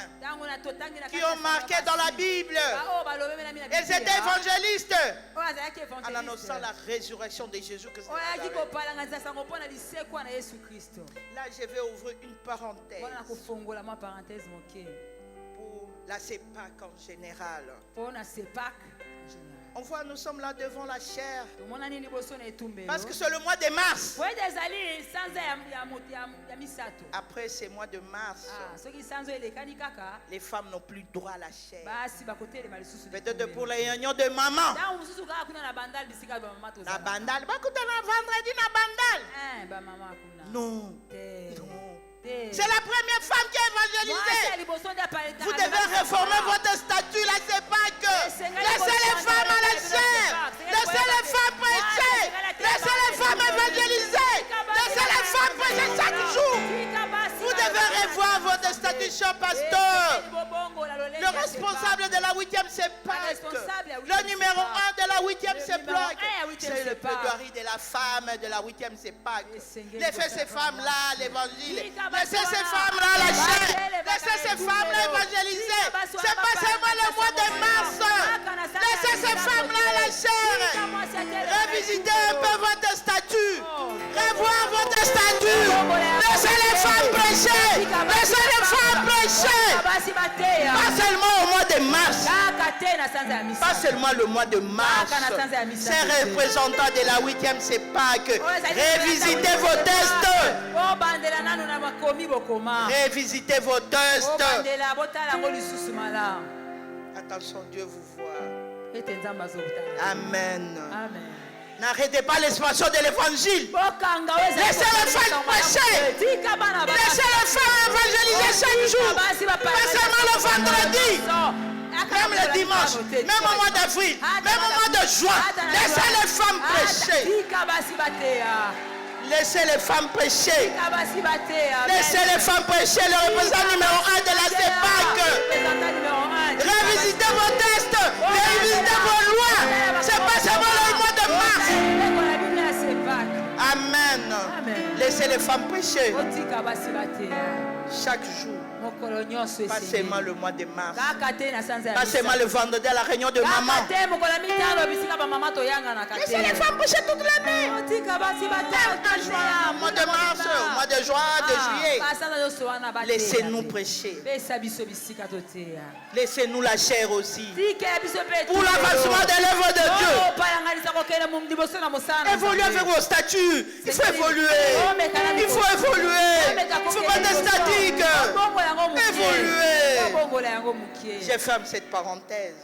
qui ont marqué dans la Bible, elles étaient évangélistes en annonçant la résurrection de Jésus-Christ. Là, je vais ouvrir une parenthèse pour la CEPAC en général. On voit, nous sommes là devant la chair. Parce que c'est le mois de mars. Après ce mois de mars, les femmes n'ont plus droit à la chair. Peut-être pour les réunions de maman. La bandale. Vendredi, la bandale. Non. C'est la première femme qui est évangélisée. Vous devez réformer votre statut. Là, c'est pas que laissez les femmes à la chair. Laissez les femmes prêcher. Laissez les femmes évangéliser. Laissez les femmes prêcher chaque jour. Vous devez revoir votre statut. tradition, pasteur. Le responsable de la 8e CEPAC. Le numéro 1 de la 8e CEPAC. C'est le plaidoirie de la femme de la 8e CEPAC. Laissez ces femmes-là l'évangile. Laissez ces femmes-là la chair. Laissez ces femmes-là évangéliser. C'est pas seulement le mois de mars. Laissez ces femmes-là la chair. Revisitez un peu votre statut. Revoir votre statut. Laissez les femmes prêcher. Laissez les femmes prêcher. Pas seulement au mois de mars. Pas seulement le mois de mars. Ces représentants de la 8e CEPAC. Revisitez vos tests. Révisitez vos tests. Attention, Dieu vous voit. Amen. N'arrêtez pas l'expansion de l'évangile. Laissez les femmes prêcher. Laissez les femmes évangéliser chaque jour. Pas seulement le vendredi. Même le dimanche. Même au mois d'avril. Même au mois de juin. Laissez les femmes prêcher. Laissez les femmes prêcher. Laissez les femmes prêcher. Le représentant numéro 1 de la CEPAC. Révisitez vos tests. Révisitez vos lois. C'est pas seulement le mois de mars. Amen. Laissez les femmes prêcher. Chaque jour. Pas seulement le mois de mars. Pas seulement le vendredi à la réunion de maman. Laissez les femmes prêcher toute l'année. Au mois de mars, au mois de juin, de juillet. Laissez-nous prêcher. Laissez-nous la chair aussi. Pour l'avancement de l'œuvre de Dieu. Évoluez avec vos statuts. Il faut évoluer. Il faut évoluer. Il ne faut pas être statique. Évoluer. Je ferme cette parenthèse.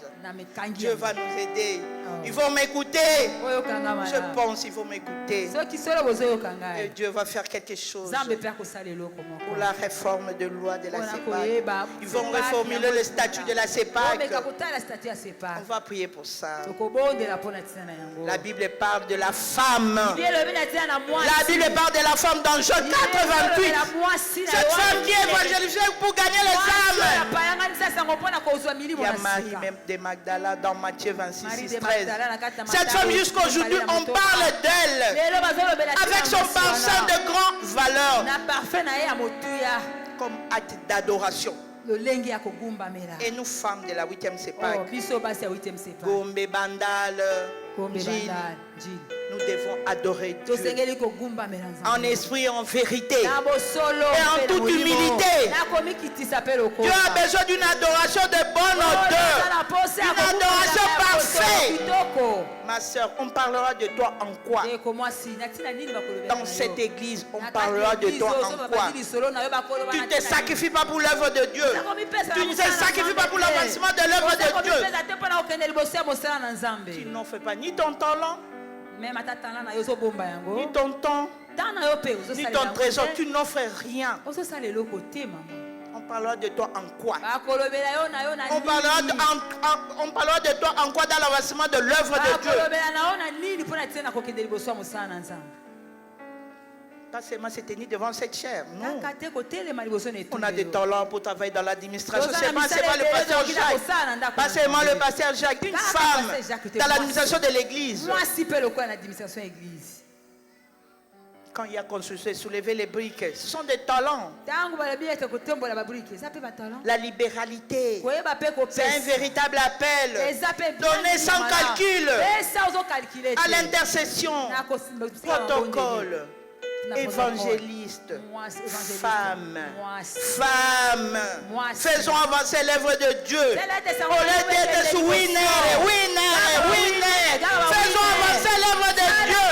Dieu va nous aider. Ils vont m'écouter. Je pense qu'ils vont m'écouter. Et Dieu va faire quelque chose pour la réforme de loi de la CEPAC. Ils vont reformuler le statut de la CEPAC. On va prier pour ça. La Bible parle de la femme. La Bible parle de la femme dans Jean 4:28. Cette femme qui est évangélisée pour gagner les âmes. Il y a Marie même de Magdala dans Matthieu 26:13. Cette femme jusqu'aujourd'hui on parle d'elle avec son parfum de grande valeur comme acte d'adoration. Et nous femmes de la 8e CEPAC, Gombe, Bandal, Gilles, nous devons adorer Dieu en esprit et en vérité et en toute humilité. Dieu a besoin d'une adoration de bonne odeur, une adoration parfaite. Ma soeur, on parlera de toi en quoi? Dans cette église, on parlera de toi en quoi? Tu ne te sacrifies pas pour l'œuvre de Dieu. Tu ne te sacrifies pas pour l'avancement de l'œuvre de Dieu. Tu n'offres pas ni ton talent, ni ton temps, ni ton trésor. Tu n'offres rien. On parlera de toi en quoi? On parlera de toi en quoi dans l'avancement de l'œuvre de Dieu? Pas seulement se tenir devant cette chair. Non. On a des talents pour travailler dans l'administration. C'est pas le pasteur Jacques. Pas seulement le pasteur Jacques. Une femme dans l'administration de l'église. Quand il y a construit, soulever les briques, ce sont des talents. La libéralité, c'est un véritable appel. Donner sans calcul à l'intercession, protocole. Évangéliste, femme, faisons avancer l'œuvre de Dieu. Au lieu d'être winner, faisons avancer l'œuvre de Dieu.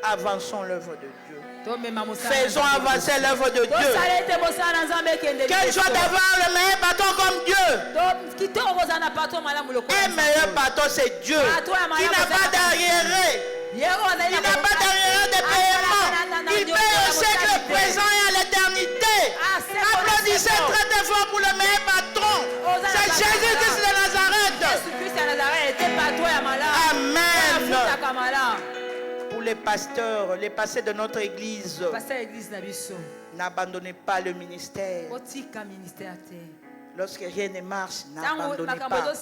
Avançons l'œuvre de Dieu. Faisons avancer l'œuvre de Dieu. Quelle joie d'avoir le meilleur patron comme Dieu. Un meilleur patron, c'est Dieu. Qui n'a pas d'arriéré. Il n'a pas d'arriéré de paiement. Il paye au siècle présent et à l'éternité. Applaudissez très fort pour le meilleur patron. C'est Jésus-Christ de Nazareth. Amen. les pasteurs de notre église, n'abandonnez pas le ministère. Lorsque rien ne marche, n'abandonnez pas.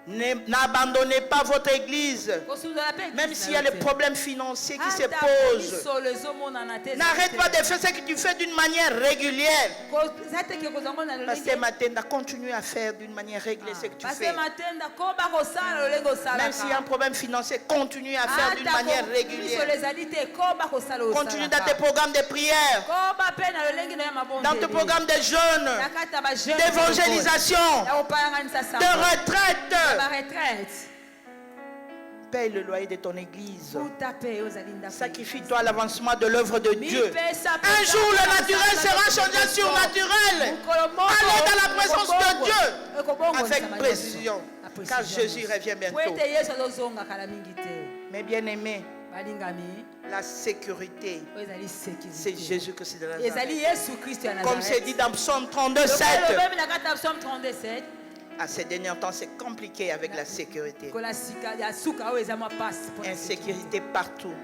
N'abandonnez pas votre église. Même s'il y a des problèmes financiers qui se posent. N'arrête pas de faire ce que tu fais d'une manière régulière. Pasteur Matenda, continue à faire d'une manière régulière ce que tu fais. Même s'il y a un problème financier, continue à faire d'une manière régulière. Continue dans tes programmes de prière, dans tes programmes de jeûne, d'évangélisation, de retraite. Paye le loyer de ton église. Sacrifie-toi à l'avancement de l'œuvre de Dieu. Un jour, le naturel sera changé surnaturel. Allez dans la présence de Dieu avec précision, car Jésus revient bientôt. Mes bien-aimés, la sécurité, c'est Jésus-Christ de Nazareth. Comme c'est dit dans Psaume 32:7. À ces derniers temps, c'est compliqué avec la sécurité. Insécurité partout.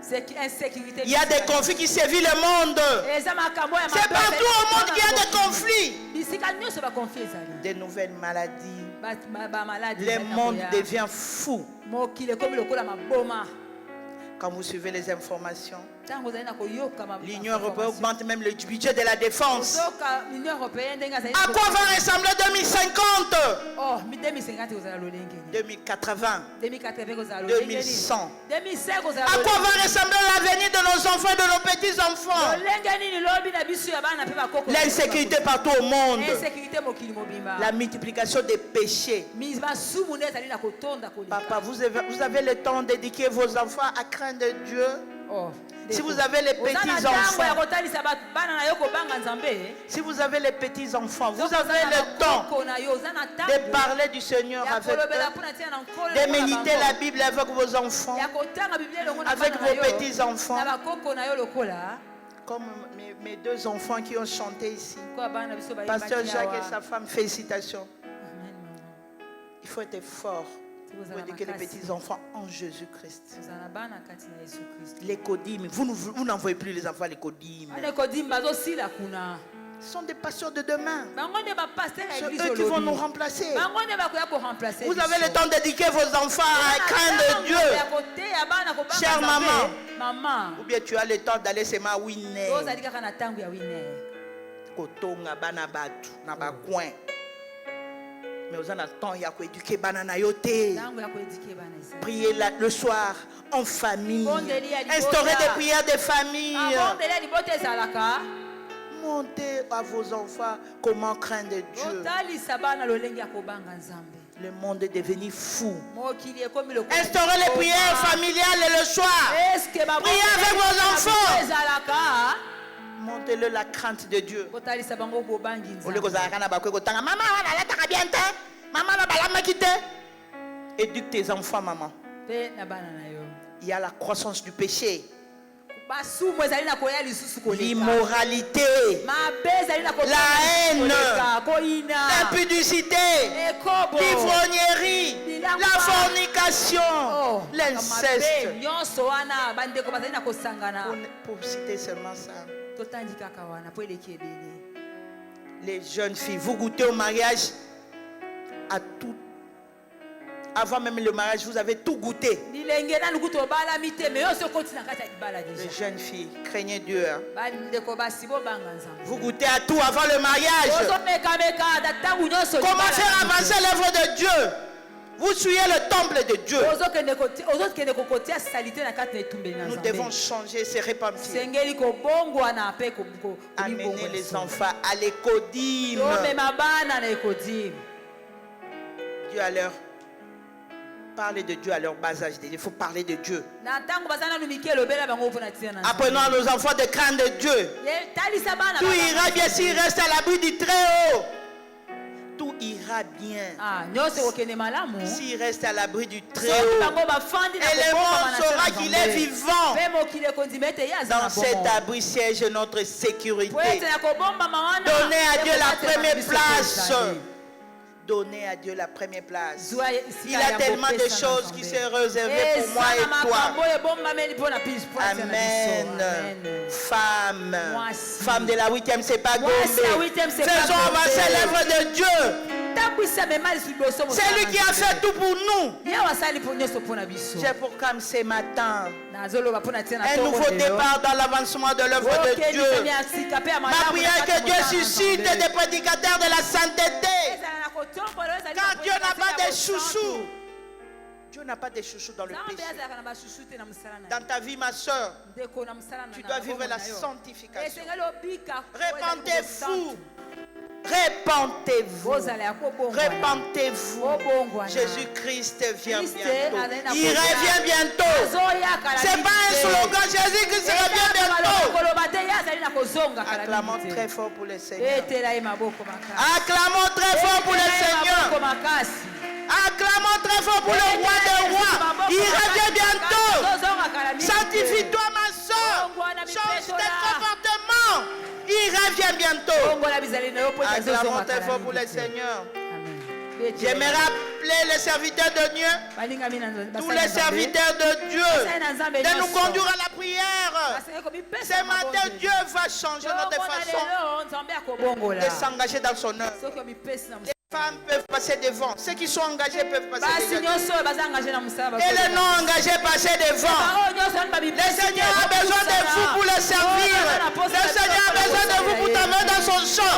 Il y a des conflits qui sévissent le monde. C'est partout au monde qu'il y a des conflits. Des nouvelles maladies. Le monde devient fou. Quand vous suivez les informations, l'Union européenne augmente même le budget de la défense. À quoi va ressembler 2050, 2080, 2100? À quoi va ressembler l'avenir de nos enfants et de nos petits-enfants? L'insécurité partout au monde. La multiplication des péchés. Papa, vous avez le temps de dédier vos enfants à craindre Dieu. Si vous avez les petits-enfants, si vous avez les petits-enfants, vous avez le temps de parler du Seigneur avec eux, de méditer la Bible avec vos enfants, avec vos petits-enfants. Comme mes deux enfants qui ont chanté ici, Pasteur Jacques et sa femme, félicitations. Il faut être fort pour éduquer les petits-enfants en Jésus-Christ. Les codimes, vous n'envoyez plus les enfants à l'écodime. Ce sont des pasteurs de demain. C'est eux qui vont nous remplacer. Vous avez le temps d'éduquer vos enfants à craindre Dieu. Chère maman, ou bien tu as le temps d'aller se mawiner. Kotonga bana batu na ba coin. Mais vous avez le temps, il y a éduquer banana yote. Prier le soir en famille. Instaurer des prières de famille. Montez à vos enfants comment craindre Dieu. Le monde est devenu fou. Instaurez les prières familiales le soir. Priez avec vos enfants. Montez-le la crainte de Dieu. Éduque tes enfants, maman. Il y a la croissance du péché, l'immoralité, la haine, l'impudicité, l'ivrognerie, la fornication, l'inceste. Pour citer seulement ça. Les jeunes filles, vous goûtez au mariage à tout. Avant même le mariage, vous avez tout goûté. Les jeunes filles, craignez Dieu. Hein? Vous goûtez à tout avant le mariage. Comment faire avancer l'œuvre de Dieu? Vous suivez le temple de Dieu. Nous devons changer ces repentir. Amener les enfants à l'écodime. Dieu à leur parler de Dieu à leur bas âge. Il faut parler de Dieu. Apprenons à nos enfants de craindre Dieu. Tout ira bien s'ils restent à l'abri du Très-Haut. Tout ira bien s'il reste à l'abri du Très-Haut. Et le monde saura qu'il est vivant. Dans cet abri siège notre sécurité. Donnez à Dieu la première place. donner à Dieu la première place. Il a tellement de choses qui sont réservées pour moi et toi. Amen. Femme de la 8e, c'est pas Gombe. Faisons avancer l'œuvre de Dieu. C'est lui qui a fait tout pour nous. J'ai pour comme ce matin un nouveau départ dans l'avancement de l'œuvre de Dieu. Ma prière est que Dieu suscite des prédicateurs de la sainteté. Car Dieu n'a pas de chouchou. Dieu n'a pas de chouchou dans le péché. Dans ta vie, ma soeur, tu dois vivre la sanctification. Répentez-vous. Répentez-vous. Répentez-vous. Jésus-Christ vient bientôt. Il revient bientôt. C'est pas un slogan. Jésus-Christ revient bientôt. Acclamons très fort pour le Seigneur. Acclamons très fort pour le Seigneur. Acclamons très fort pour le roi des rois. Il revient bientôt. Sanctifie-toi, ma soeur. Change tes comportements. Il revient bientôt. Acclamons très fort pour le Seigneur. J'aimerais appeler les serviteurs de Dieu, tous les serviteurs de Dieu, de nous conduire à la prière. Ce matin, Dieu va changer notre façon de s'engager dans son œuvre. Les femmes peuvent passer devant. Ceux qui sont engagés peuvent passer devant. Et les non engagés passer devant. Le Seigneur a besoin de vous pour le servir. Le Seigneur a besoin de vous pour t'amener dans son champ.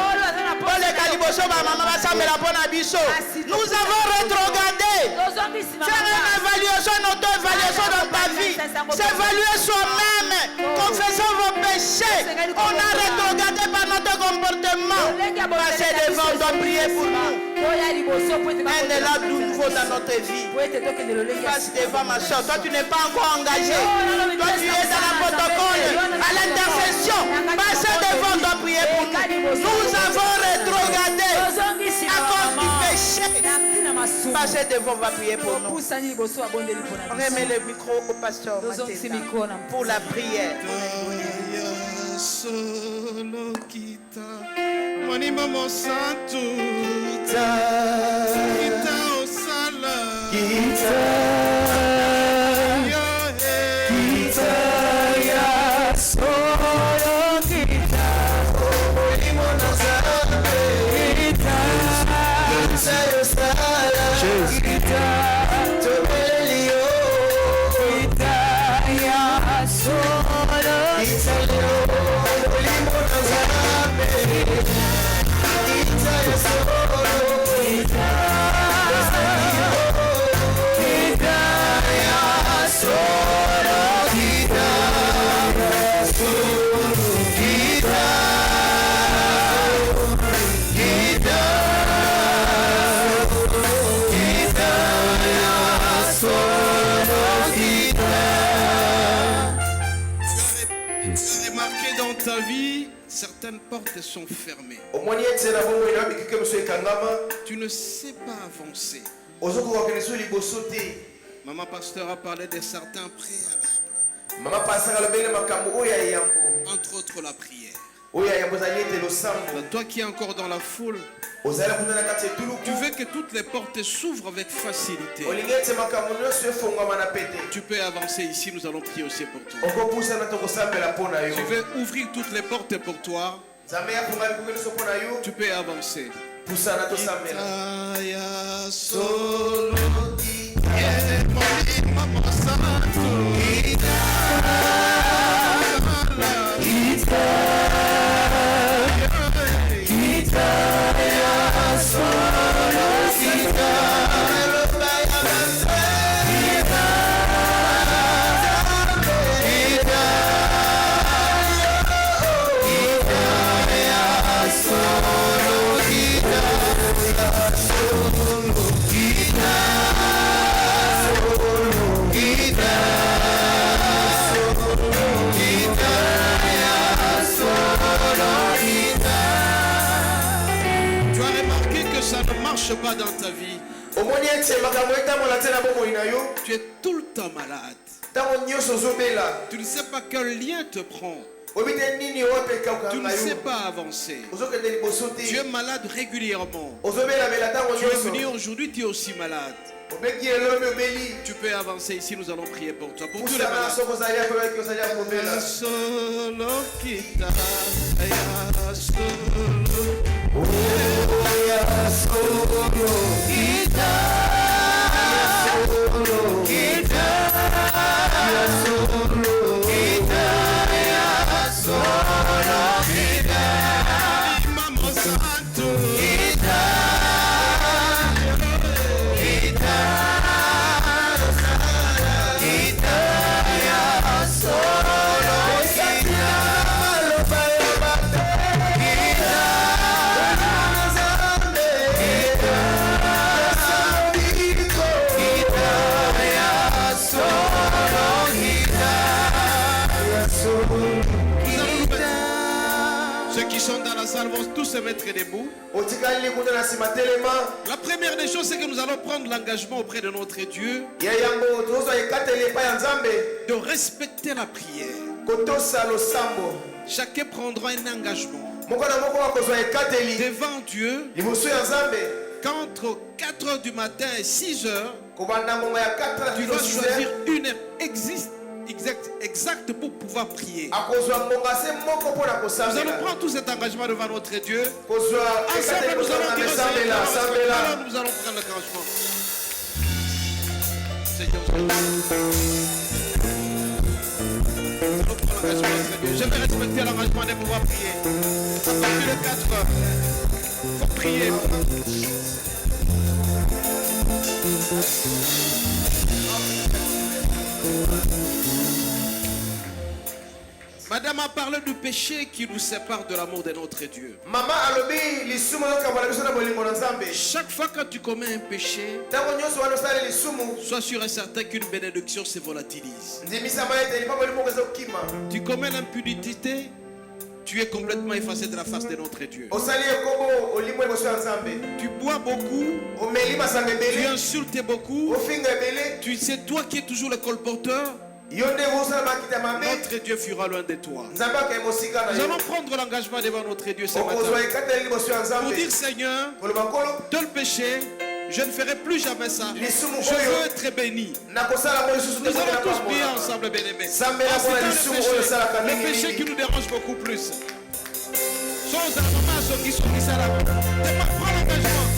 Nous avons rétrogradé. Faire une évaluation, une auto-évaluation dans ta vie. S'évaluer soi-même. Confessons vos péchés. On a rétrogradé par notre comportement. Passer devant, on doit prier pour nous. Un élan nouveau dans notre vie. Passe devant, ma soeur. Toi, tu n'es pas encore engagé. Toi, tu es dans la protocole, à l'intercession. Passez devant, on doit prier pour nous. Nous avons rétrogradé à cause du péché. Passez devant, on va prier pour nous. Remet le micro au pasteur Matenda pour la prière. Solo kita Monimo Monsanto kita osala kita ya solo kita Monimo Monsanto kita osala kita tobelio kita ya solo kita ta vie, certaines portes sont fermées. Tu ne sais pas avancer. Maman pasteur a parlé de certains préalables. Entre autres la prière. Toi qui es encore dans la foule, tu veux que toutes les portes s'ouvrent avec facilité. Tu peux avancer ici, nous allons prier aussi pour toi. Tu veux ouvrir toutes les portes pour toi. Tu peux avancer. Pas dans ta vie. Tu es tout le temps malade. Tu ne sais pas quel lien te prend. Tu ne sais pas avancer. Tu es malade régulièrement. Tu es venu aujourd'hui, tu es aussi malade. Tu peux avancer ici, nous allons prier pour toi. Pour tous les malades. Ceux qui sont dans la salle vont tous se mettre debout. La première des choses, c'est que nous allons prendre l'engagement auprès de notre Dieu de respecter la prière. Chacun prendra un engagement devant Dieu qu'entre 4 heures du matin et 6 heures, tu vas choisir une heure exacte pour pouvoir prier. Nous allons prendre tout cet engagement devant notre Dieu. Ensemble, nous allons dire alors nous allons prendre l'engagement. Je vais respecter l'engagement de pouvoir prier. À partir de 4 heures, il faut prier. Madame a parlé du péché qui nous sépare de l'amour de notre Dieu. Chaque fois que tu commets un péché, sois sûr et certain qu'une bénédiction se volatilise. Tu commets l'impudicité, tu es complètement effacé de la face de notre Dieu. Tu bois beaucoup, tu insultes beaucoup, c'est toi qui es toujours le colporteur. Notre Dieu fuira loin de toi. Nous allons prendre l'engagement devant notre Dieu ce matin pour dire Seigneur, dans le péché, je ne ferai plus jamais ça. Je veux être béni. Nous allons tous prier ensemble, bien-aimés. Le péché qui nous dérange beaucoup plus. Prends l'engagement.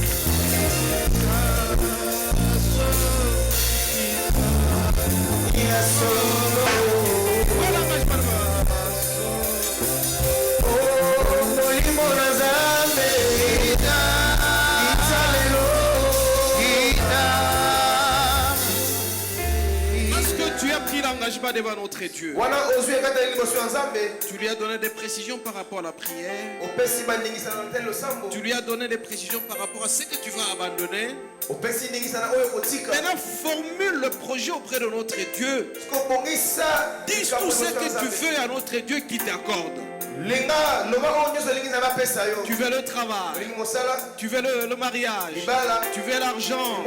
Parce que tu as pris l'engagement devant notre Dieu. Tu lui as donné des précisions par rapport à la prière. Tu lui as donné des précisions par rapport à ce que tu vas abandonner. Maintenant, formule le projet auprès de notre Dieu. Dis tout ce que tu veux à notre Dieu qui t'accorde. Tu veux le travail, tu veux le mariage, tu veux l'argent,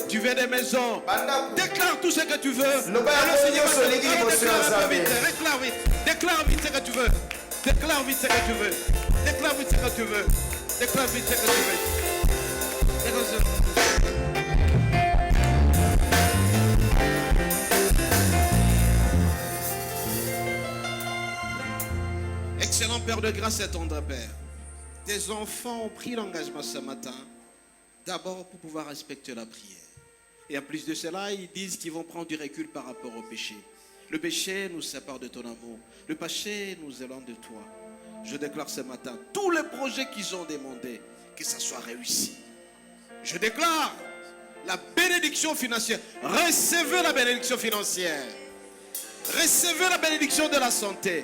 tu veux des maisons. Déclare tout ce que tu veux. Déclare vite ce que tu veux. Déclare vite ce que tu veux. Déclare vite ce que tu veux. Déclare vite ce que tu veux. Excellent Père de grâce et tendre Père, tes enfants ont pris l'engagement ce matin, d'abord pour pouvoir respecter la prière. Et en plus de cela, ils disent qu'ils vont prendre du recul par rapport au péché. Le péché nous sépare de ton amour. Le péché nous éloigne de toi. Je déclare ce matin, tous les projets qu'ils ont demandé, que ça soit réussi. Je déclare la bénédiction financière. Recevez la bénédiction financière. Recevez la bénédiction de la santé.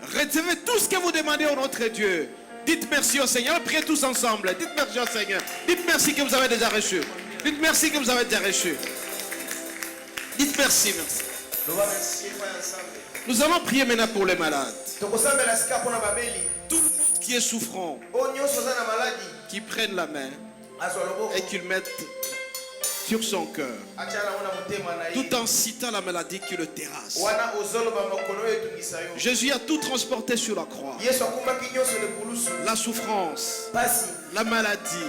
Recevez tout ce que vous demandez au notre Dieu. Dites merci au Seigneur. Priez tous ensemble. Dites merci au Seigneur. Dites merci que vous avez déjà reçu. Dites merci que vous avez déjà reçu. Dites merci, merci. Nous allons prier maintenant pour les malades. Tout le monde qui est souffrant, qui prennent la main et qu'ils mettent sur son cœur, tout en citant la maladie qui le terrasse. Jésus a tout transporté sur la croix. La souffrance, la maladie,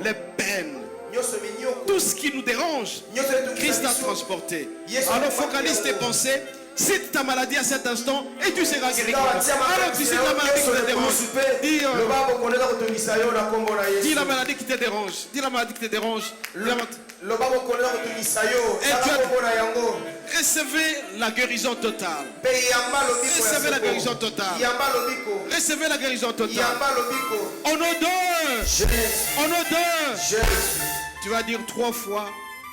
les peines, tout ce qui nous dérange, Christ a transporté. Alors focalise tes pensées, cite ta maladie à cet instant et tu seras guéri. Alors tu cites la maladie qui te dérange. Dis la maladie qui te dérange. Dis la maladie qui te dérange. Recevez la guérison totale. Recevez la guérison totale. Recevez la guérison totale. En odeur. En odeur. Tu vas dire 3 fois,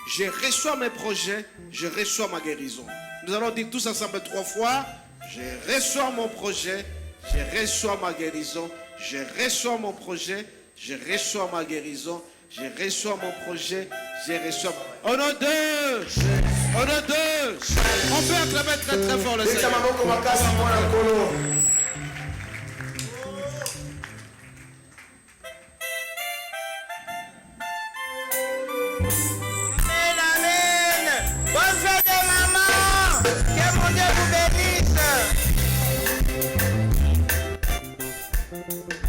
je reçois mes projets, je reçois ma guérison. Nous allons dire tous ensemble 3 fois, je reçois mon projet, je reçois ma guérison, je reçois mon projet, je reçois ma guérison, je reçois mon projet, je reçois... En odeur. En odeur. On peut acclamer très très fort le Seigneur. Amen, amen. Bonne fête de maman. Que mon Dieu vous bénisse.